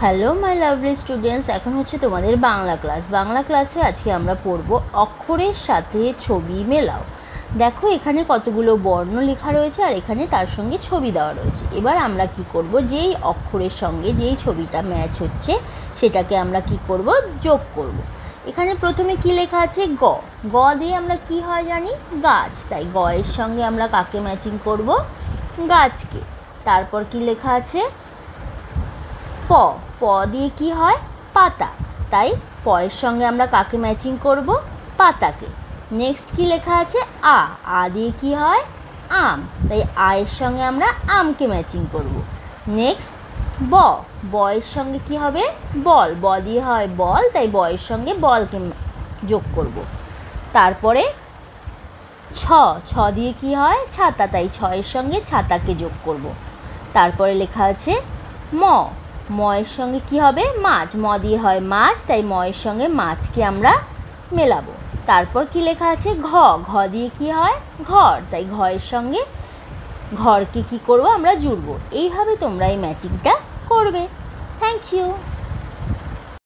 Hello my lovely students, এখন হচ্ছে তোমাদের বাংলা ক্লাস। বাংলা ক্লাসে আজকে আমরা পড়ব অক্ষরের সাথে ছবি মেলাও। দেখো এখানে কতগুলো বর্ণ লেখা রয়েছে আর এখানে তার সঙ্গে ছবি দেওয়া রয়েছে। এবার আমরা কি করব, যেই অক্ষরের সঙ্গে যেই ছবিটা ম্যাচ হচ্ছে সেটাকে আমরা কি করব, যোগ করব। এখানে প্রথমে কি লেখা আছে, গ। গ দিয়ে আমরা কি হয় জানি, গাছ। তাই গ এর সঙ্গে আমরা কাকে ম্যাচিং করব, গাছকে। তারপর কি লেখা আছে, প। প দিয়ে কি হয়, পাতা। তাই প এর সঙ্গে আমরা কাকে ম্যাচিং করব, পাতাকে। নেক্সট কি লেখা আছে, আ। আ দিয়ে কি হয়, আম। তাই আ এর সঙ্গে আমরা আমকে ম্যাচিং করব। নেক্সট ব। ব এর সঙ্গে কি হবে, বল। ব দিয়ে হয় বল, তাই ব এর সঙ্গে বলকে যোগ করব। তারপরে ছ। ছ দিয়ে কি হয়, ছাতা। তাই ছ এর সঙ্গে ছাতাকে যোগ করব। তারপরে লেখা আছে ম। ম এর সঙ্গে কি হবে, মাছ। ম দিয়ে হয় মাছ, তাই ম এর সঙ্গে মাছকে আমরা মেলাবো। তারপর কি লেখা আছে, ঘ। ঘ দিয়ে কি হয়, ঘর। তাই ঘ এর সঙ্গে ঘরকে কি করব, আমরা জুড়ব। এইভাবে তোমরা এই ম্যাচিংটা করবে। Thank you.